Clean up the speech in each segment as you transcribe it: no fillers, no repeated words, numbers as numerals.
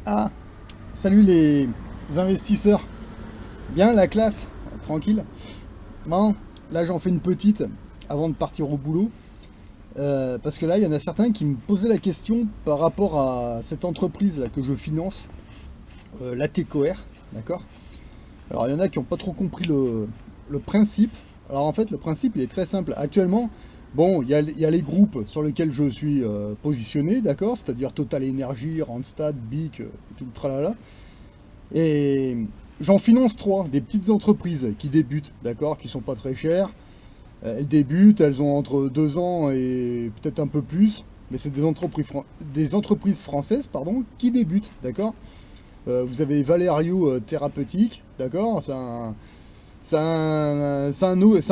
Ah, salut les investisseurs. Bien la classe, tranquille. Bon, là j'en fais une petite avant de partir au boulot. Parce que là, il y en a certains qui me posaient la question par rapport à cette entreprise là que je finance, l'ATCOR, d'accord? Alors il y en a qui n'ont pas trop compris le principe. Alors en fait, le principe il est très simple. Actuellement, bon, il y a les groupes sur lesquels je suis positionné, d'accord? C'est-à-dire Total Energy, Randstad, BIC, tout le tralala. Et j'en finance trois, des petites entreprises qui débutent, d'accord, qui sont pas très chères. Elles débutent, elles ont entre 2 ans et peut-être un peu plus, mais c'est des entreprises françaises, pardon, qui débutent, d'accord. Vous avez Valerio Thérapeutique, d'accord, c'est un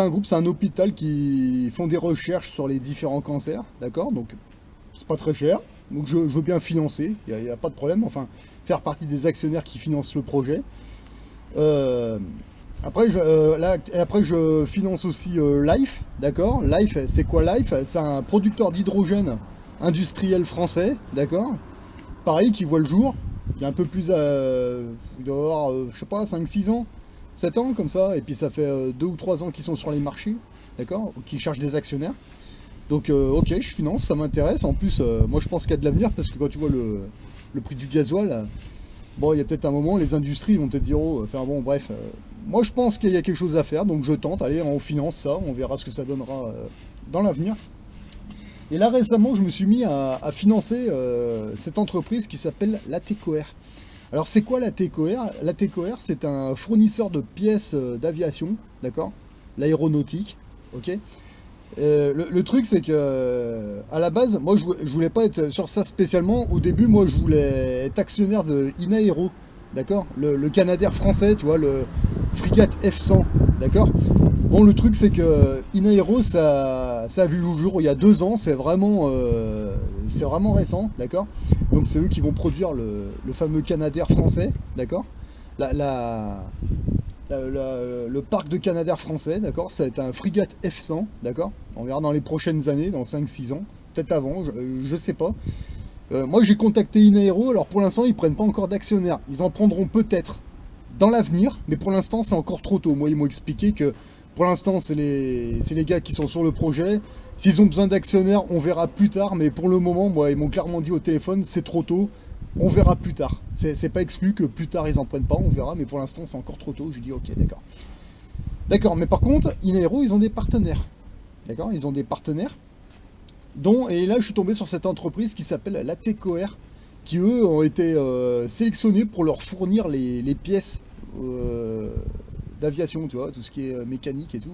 groupe, c'est un hôpital qui font des recherches sur les différents cancers, d'accord, donc c'est pas très cher, donc je veux bien financer, il n'y a pas de problème, enfin, faire partie des actionnaires qui financent le projet. Euh, après, je finance aussi Life, d'accord? Life, c'est quoi Life? C'est un producteur d'hydrogène industriel français, d'accord? Pareil, qui voit le jour, qui est un peu plus, il doit avoir, je sais pas, 5, 6 ans, 7 ans, comme ça, et puis ça fait 2 ou 3 ans qu'ils sont sur les marchés, d'accord? Qui cherchent des actionnaires. Donc, ok, je finance, ça m'intéresse. En plus, moi je pense qu'il y a de l'avenir, parce que quand tu vois le prix du gasoil, bon, il y a peut-être un moment, les industries vont peut-être dire, oh, enfin bon, bref. Moi, je pense qu'il y a quelque chose à faire, donc je tente. Allez, on finance ça, on verra ce que ça donnera dans l'avenir. Et là, récemment, je me suis mis à financer cette entreprise qui s'appelle l'ATCOR. Alors, c'est quoi l'ATCOR? L'ATCOR, c'est un fournisseur de pièces d'aviation, d'accord? L'aéronautique, ok? Le truc, c'est que à la base, moi, je voulais pas être sur ça spécialement. Au début, moi, je voulais être actionnaire de Inaero, d'accord? Le Canadair français, tu vois, le Frigate F100, d'accord? Bon, le truc, c'est que Inaero, ça a vu le jour il y a 2 ans. C'est vraiment récent, d'accord? Donc, c'est eux qui vont produire le fameux Canadair français, d'accord? La, la, le parc de Canadair français, d'accord, ça va être un frigate F100, d'accord. On verra dans les prochaines années, dans 5, 6 ans, peut-être avant, je sais pas. Moi j'ai contacté Inaero, alors pour l'instant ils prennent pas encore d'actionnaires. Ils en prendront peut-être dans l'avenir, mais pour l'instant c'est encore trop tôt. Moi ils m'ont expliqué que pour l'instant c'est les gars qui sont sur le projet. S'ils ont besoin d'actionnaires, on verra plus tard, mais pour le moment, moi ils m'ont clairement dit au téléphone, c'est trop tôt. On verra plus tard. C'est pas exclu que plus tard ils en prennent pas, on verra, mais pour l'instant c'est encore trop tôt. Je dis ok, d'accord. D'accord, mais par contre, Inaero, ils ont des partenaires. D'accord, ils ont des partenaires. Et là, je suis tombé sur cette entreprise qui s'appelle l'ATCOR, qui eux ont été sélectionnés pour leur fournir les pièces d'aviation, tu vois, tout ce qui est mécanique et tout.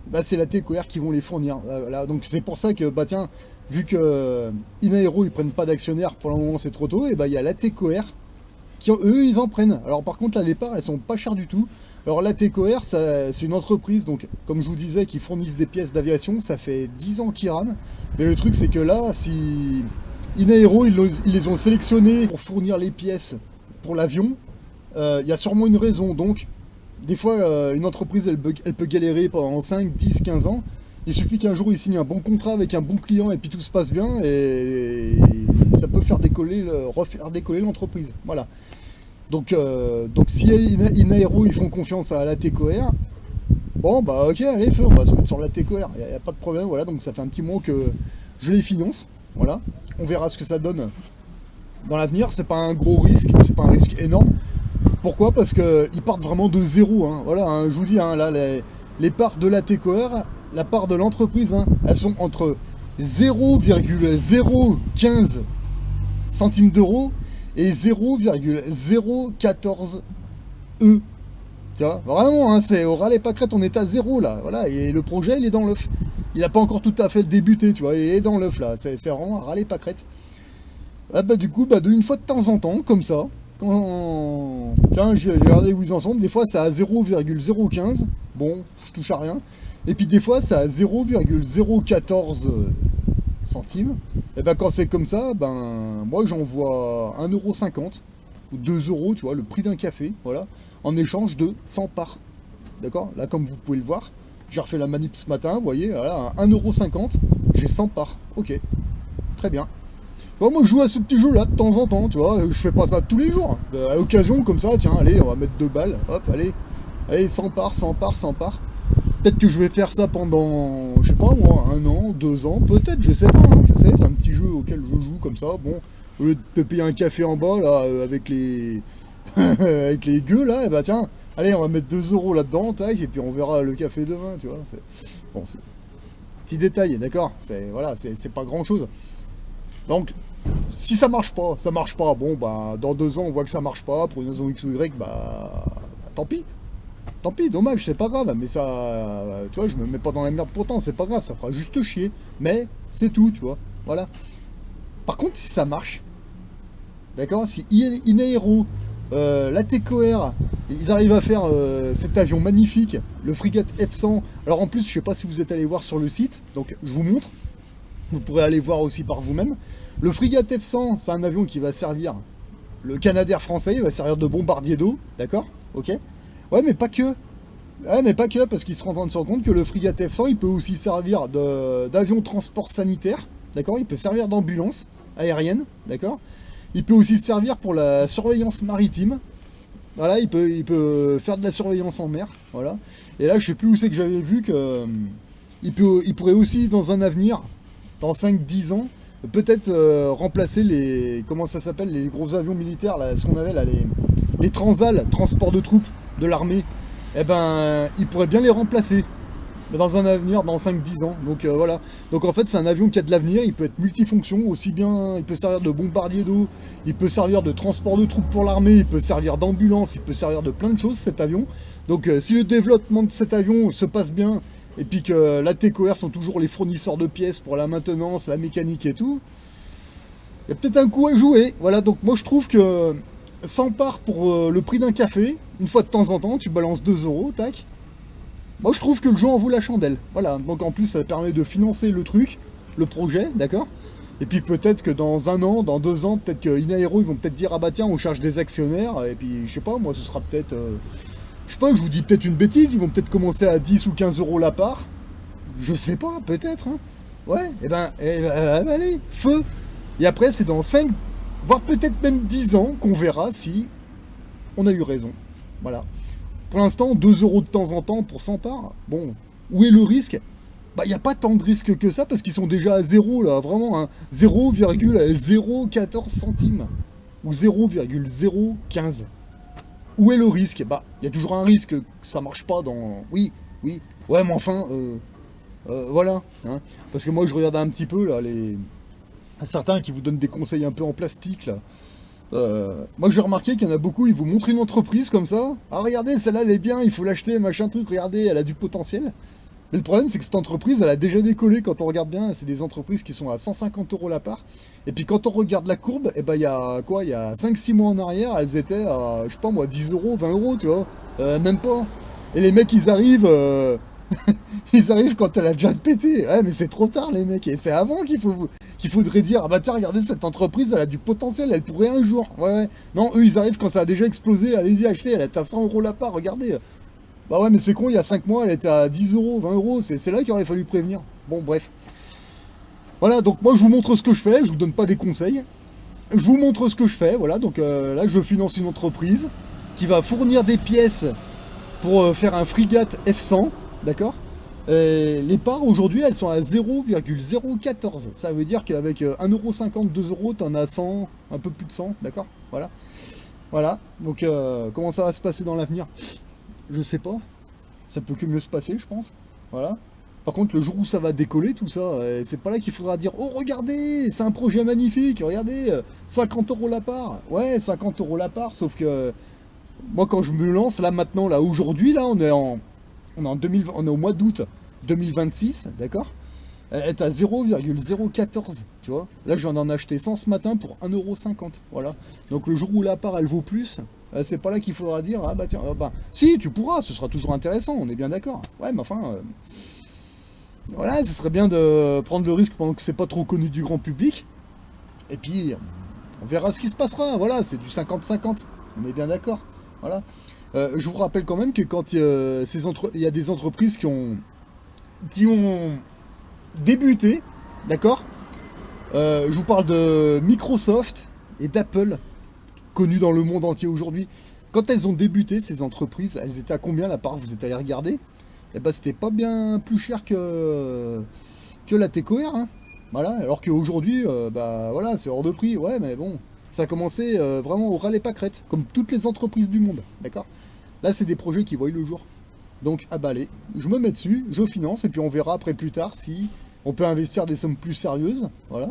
Bah, c'est l'ATCOR qui vont les fournir. Là, donc c'est pour ça que, bah tiens, vu que Inaero ils prennent pas d'actionnaires pour le moment, c'est trop tôt, et bah il y a l'ATCOR qui eux ils en prennent. Alors par contre là les parts elles sont pas chères du tout. Alors l'ATCOR c'est une entreprise, donc comme je vous disais, qui fournissent des pièces d'aviation. Ça fait 10 ans qu'ils rament. Mais le truc c'est que là, si Inaero ils les ont sélectionnés pour fournir les pièces pour l'avion, il y a sûrement une raison. Donc des fois une entreprise elle peut galérer pendant 5, 10, 15 ans. Il suffit qu'un jour ils signent un bon contrat avec un bon client et puis tout se passe bien, et ça peut refaire décoller l'entreprise. Voilà. Donc si Inaero ils font confiance à l'ATCOR, bon bah ok, allez feu, on va se mettre sur l'ATCOR, il n'y a pas de problème. Voilà, donc ça fait un petit moment que je les finance. Voilà, on verra ce que ça donne dans l'avenir. C'est pas un gros risque, c'est pas un risque énorme. Pourquoi? Parce qu'ils partent vraiment de zéro, hein. Voilà, hein, je vous dis, hein, là les parts de l'ATCOR, la part de l'entreprise, hein, elles sont entre 0,015 centimes d'euros et 0,014 E. Tu vois, vraiment, hein, c'est au ras les pâquerettes, on est à zéro là. Voilà, et le projet il est dans l'œuf. Il n'a pas encore tout à fait débuté, tu vois, il est dans l'œuf là. C'est vraiment à ras les pâquerettes. Ah bah du coup, bah d'une fois de temps en temps, comme ça, quand tiens, j'ai regardé où ils en sont, des fois c'est à 0,015, bon, je touche à rien. Et puis des fois c'est à 0,014 centimes. Et ben quand c'est comme ça, ben moi j'envoie 1,50 € ou 2 €, tu vois, le prix d'un café, voilà, en échange de 100 parts. D'accord? Là comme vous pouvez le voir, j'ai refait la manip ce matin, vous voyez, voilà, 1,50 €, j'ai 100 parts. Ok, très bien. vois, moi je joue à ce petit jeu là de temps en temps, tu vois, je fais pas ça tous les jours. À l'occasion comme ça, tiens, allez, on va mettre 2 balles, hop, allez, 100 parts, 100 parts, 100 parts. Peut-être que je vais faire ça pendant, je sais pas moi, 1 an, 2 ans, peut-être, je sais pas, hein, je sais, c'est un petit jeu auquel je joue comme ça, bon, au lieu de te payer un café en bas là, avec les avec les gueux là, et bah tiens, allez, on va mettre 2 euros là-dedans, tac, et puis on verra le café demain, tu vois. Bon, c'est petit détail, d'accord, voilà, c'est pas grand-chose. Donc, si ça marche pas, bon, bah, dans 2 ans, on voit que ça marche pas, pour une raison X ou Y, bah, tant pis. Tant pis, dommage, c'est pas grave, mais ça, tu vois, je me mets pas dans la merde pourtant, c'est pas grave, ça fera juste chier. Mais, c'est tout, tu vois, voilà. Par contre, si ça marche, d'accord, si Inaero, la TCOR, ils arrivent à faire cet avion magnifique, le frégate F100, alors en plus, je sais pas si vous êtes allé voir sur le site, donc je vous montre, vous pourrez aller voir aussi par vous-même. Le frégate F100, c'est un avion qui va servir, le Canadair français, il va servir de bombardier d'eau, d'accord, ok. Ouais, mais pas que. Ouais, mais pas que, parce qu'ils se rendent en train de se rendre compte que le frégate F100, il peut aussi servir d'avion de transport sanitaire, d'accord. Il peut servir d'ambulance aérienne, d'accord. Il peut aussi servir pour la surveillance maritime. Voilà, il peut faire de la surveillance en mer, voilà. Et là, je sais plus où c'est que j'avais vu que il pourrait aussi, dans un avenir, dans 5-10 ans, peut-être remplacer les, comment ça s'appelle, les gros avions militaires, là, ce qu'on avait là, les Transal, transport de troupes de l'armée. Eh ben, il pourrait bien les remplacer dans un avenir, dans 5-10 ans. Donc voilà. Donc en fait, c'est un avion qui a de l'avenir, il peut être multifonction, aussi bien, il peut servir de bombardier d'eau, il peut servir de transport de troupes pour l'armée, il peut servir d'ambulance, il peut servir de plein de choses, cet avion. Donc si le développement de cet avion se passe bien, et puis que la TCOR sont toujours les fournisseurs de pièces pour la maintenance, la mécanique et tout, il y a peut-être un coup à jouer. Voilà, donc moi je trouve que 100 parts pour le prix d'un café, une fois de temps en temps, tu balances 2 euros, tac. Moi je trouve que le jeu en vaut la chandelle. Voilà, donc en plus ça permet de financer le truc, le projet, d'accord. Et puis peut-être que dans 1 an, dans 2 ans, peut-être que Inaero, ils vont peut-être dire, ah bah tiens, on cherche des actionnaires, et puis je sais pas, moi ce sera peut-être... je sais pas, je vous dis peut-être une bêtise, ils vont peut-être commencer à 10 ou 15 euros la part. Je sais pas, peut-être, hein. Ouais, et ben allez, feu. Et après, c'est dans 5, voire peut-être même 10 ans qu'on verra si on a eu raison. Voilà. Pour l'instant, 2 euros de temps en temps pour 100 parts. Bon, où est le risque? Bah, il n'y a pas tant de risque que ça parce qu'ils sont déjà à 0, là, vraiment, hein, 0,014 centimes. Ou 0,015. Où est le risque? Bah, il y a toujours un risque que ça marche pas dans... Oui, oui. Ouais, mais enfin, voilà. Hein. Parce que moi, je regarde un petit peu, là, certains qui vous donnent des conseils un peu en plastique, là. Moi j'ai remarqué qu'il y en a beaucoup, ils vous montrent une entreprise comme ça. Ah regardez, celle-là elle est bien, il faut l'acheter, machin truc, regardez, elle a du potentiel. Mais le problème c'est que cette entreprise elle a déjà décollé quand on regarde bien, c'est des entreprises qui sont à 150 euros la part. Et puis quand on regarde la courbe, et ben il y a quoi, il y a 5-6 mois en arrière, elles étaient à, je sais pas moi, 10 euros, 20 euros, tu vois. Même pas. Et les mecs ils arrivent, ils arrivent quand elle a déjà pété. Ouais mais c'est trop tard les mecs, et c'est avant qu'il faudrait dire, ah bah tiens, regardez, cette entreprise, elle a du potentiel, elle pourrait un jour. Ouais, ouais. Non, eux, ils arrivent quand ça a déjà explosé, allez-y, achetez, elle est à 100 euros la part, regardez. Bah ouais, mais c'est con, il y a 5 mois, elle était à 10 euros, 20 euros, c'est là qu'il aurait fallu prévenir. Bon, bref. Voilà, donc moi, je vous montre ce que je fais, je vous donne pas des conseils. Je vous montre ce que je fais, voilà, donc là, je finance une entreprise qui va fournir des pièces pour faire un frégate F100, d'accord. Les parts aujourd'hui elles sont à 0,014. Ça veut dire qu'avec 1,50€, 2€, t'en as 100, un peu plus de 100, d'accord. Voilà. Voilà. Donc comment ça va se passer dans l'avenir? Je sais pas. Ça peut que mieux se passer, je pense. Voilà. Par contre, le jour où ça va décoller, tout ça, c'est pas là qu'il faudra dire, oh regardez, c'est un projet magnifique, regardez, 50 € la part. Ouais, 50 € la part, sauf que moi quand je me lance là maintenant, là aujourd'hui, là on est en 2020, on est au mois d'août 2026, d'accord. Elle est à 0,014, tu vois. Là, je viens d'en acheter 100 ce matin pour 1,50€, voilà. Donc le jour où la part, elle vaut plus, c'est pas là qu'il faudra dire, ah bah tiens, bah, si, tu pourras, ce sera toujours intéressant, on est bien d'accord. Ouais, mais enfin, voilà, ce serait bien de prendre le risque pendant que c'est pas trop connu du grand public. Et puis, on verra ce qui se passera, voilà, c'est du 50-50, on est bien d'accord, voilà. Je vous rappelle quand même que quand il y a des entreprises qui ont débuté, d'accord, Je vous parle de Microsoft et d'Apple, connues dans le monde entier aujourd'hui. Quand elles ont débuté, ces entreprises, elles étaient à combien la part? Vous êtes allé regarder? Eh ben, c'était pas bien plus cher que la TCOR, hein. Voilà, alors qu'aujourd'hui, bah voilà, c'est hors de prix. Ouais, mais bon, ça a commencé vraiment au ras les pâquerettes, comme toutes les entreprises du monde, d'accord? Là, c'est des projets qui voient le jour. Donc, ah bah allez, je me mets dessus, je finance, et puis on verra après plus tard si on peut investir des sommes plus sérieuses, voilà.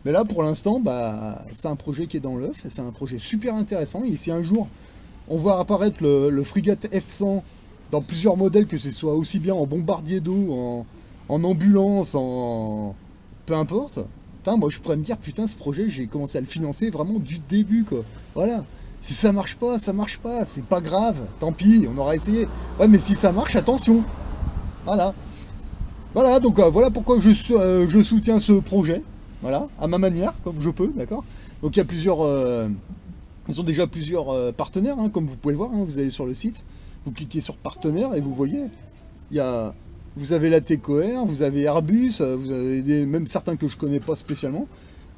Mais là, pour l'instant, bah, c'est un projet qui est dans l'œuf, et c'est un projet super intéressant, et si un jour, on voit apparaître le frégate F-100 dans plusieurs modèles, que ce soit aussi bien en bombardier d'eau, en ambulance, en... peu importe, putain, moi je pourrais me dire, putain, ce projet, j'ai commencé à le financer vraiment du début, quoi. Voilà. Si ça marche pas, c'est pas grave, tant pis, on aura essayé. Ouais, mais si ça marche, attention. Voilà. Voilà, donc voilà pourquoi je soutiens ce projet. Voilà, à ma manière, comme je peux, d'accord. Donc il y a plusieurs... ils ont déjà plusieurs partenaires, hein, comme vous pouvez le voir, hein, vous allez sur le site, vous cliquez sur partenaire et vous voyez, il y a... Vous avez la TCOR, vous avez Airbus, vous avez même certains que je connais pas spécialement.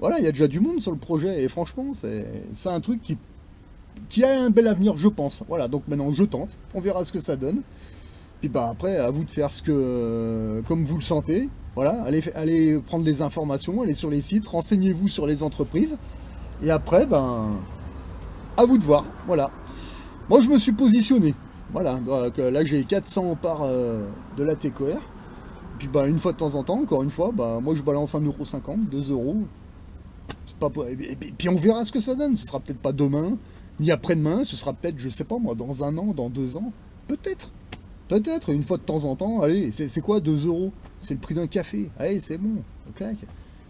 Voilà, il y a déjà du monde sur le projet et franchement, c'est un truc qui a un bel avenir, je pense. Voilà, donc maintenant je tente, on verra ce que ça donne. Puis bah après, à vous de faire ce que, comme vous le sentez. Voilà, allez prendre des informations, allez sur les sites, renseignez-vous sur les entreprises. Et après, ben, à vous de voir. Voilà. Moi, je me suis positionné. Voilà, donc, là j'ai 400 parts de la TCOR. Puis bah, une fois de temps en temps, encore une fois, bah, moi je balance 1,50 €, 2 €. Et puis on verra ce que ça donne. Ce sera peut-être pas demain, ni après-demain. Ce sera peut-être, je sais pas moi, dans un an, dans 2 ans. Peut-être. Peut-être, une fois de temps en temps. Allez, c'est quoi 2 €? C'est le prix d'un café. Allez, c'est bon. On claque.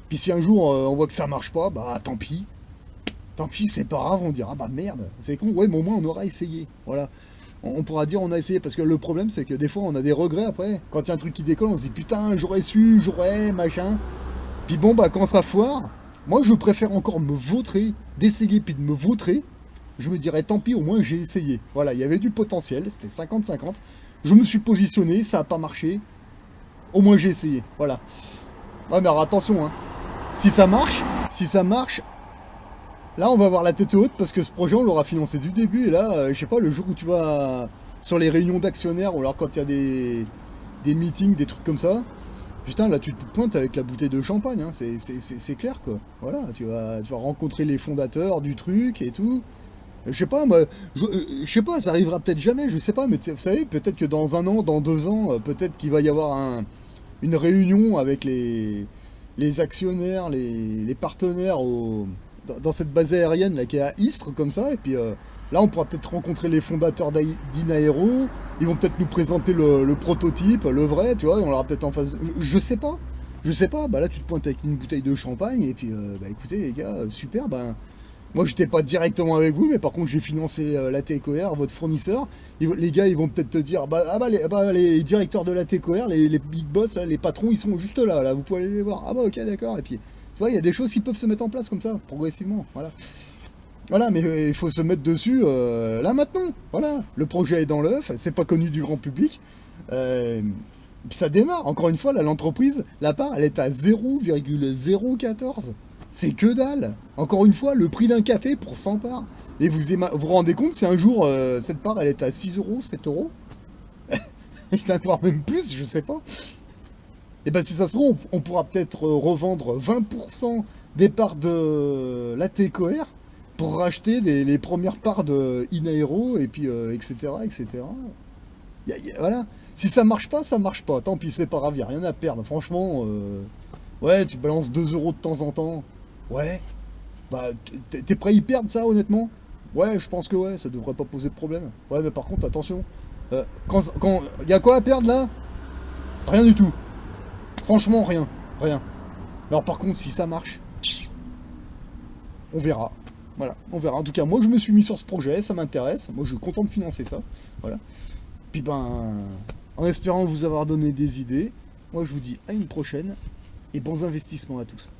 Puis si un jour on voit que ça marche pas, bah tant pis. Tant pis, c'est pas grave. On dira, bah merde, c'est con. Ouais, mais au moins on aura essayé. Voilà. On pourra dire on a essayé, parce que le problème c'est que des fois on a des regrets après. Quand il y a un truc qui décolle, on se dit putain, j'aurais su, j'aurais, machin. Puis bon, bah quand ça foire, moi je préfère encore me vautrer, d'essayer puis de me vautrer. Je me dirais tant pis, au moins j'ai essayé. Voilà, il y avait du potentiel, c'était 50-50. Je me suis positionné, ça n'a pas marché. Au moins j'ai essayé, voilà. Ouais, mais alors attention, hein. Si ça marche, là on va avoir la tête haute parce que ce projet on l'aura financé du début. Et là, je sais pas, le jour où tu vas sur les réunions d'actionnaires ou alors quand il y a des meetings, des trucs comme ça, putain, là tu te pointes avec la bouteille de champagne, hein. C'est clair quoi. Voilà, tu vas rencontrer les fondateurs du truc et tout. Je sais pas, moi, je sais pas, ça arrivera peut-être jamais, je sais pas, mais vous savez, peut-être que dans un an, dans 2 ans, peut-être qu'il va y avoir une réunion avec les actionnaires, les partenaires dans cette base aérienne là qui est à Istres comme ça, et puis là on pourra peut-être rencontrer les fondateurs d'Inaero, ils vont peut-être nous présenter le prototype, le vrai, tu vois, et on l'aura peut-être en face. Je sais pas, bah là tu te pointes avec une bouteille de champagne, et puis bah écoutez les gars, super, ben. Moi, j'étais pas directement avec vous, mais par contre, j'ai financé la TCOR, votre fournisseur. Les gars, ils vont peut-être te dire, les directeurs de la TCOR, les big boss, là, les patrons, ils sont juste là, là. Vous pouvez aller les voir. Ah bah ok, d'accord. Et puis, tu vois, il y a des choses qui peuvent se mettre en place comme ça, progressivement. Voilà. Voilà, mais il faut se mettre dessus là maintenant. Voilà. Le projet est dans l'œuf, c'est pas connu du grand public. Puis ça démarre. Encore une fois, là, l'entreprise, la part, elle est à 0,014. C'est que dalle. Encore une fois, le prix d'un café pour 100 parts. Et vous rendez compte si un jour, cette part, elle est à 6 €, 7 €? Voire même plus, je sais pas. Et ben si ça se trouve, on pourra peut-être revendre 20% des parts de la TCOR pour racheter les premières parts de Inaero, et puis etc. etc. Voilà. Si ça marche pas, ça marche pas. Tant pis, c'est pas grave, y a rien à perdre. Franchement, ouais, tu balances 2 € de temps en temps. Ouais. Bah, t'es prêt à y perdre ça, honnêtement? Ouais, je pense que ouais, ça devrait pas poser de problème. Ouais, mais par contre, attention. Quand y a quoi à perdre là? Rien du tout. Franchement, rien. Rien. Alors par contre, si ça marche, on verra. Voilà, on verra. En tout cas, moi, je me suis mis sur ce projet, ça m'intéresse. Moi, je suis content de financer ça. Voilà. Puis ben, en espérant vous avoir donné des idées, moi, je vous dis à une prochaine et bons investissements à tous.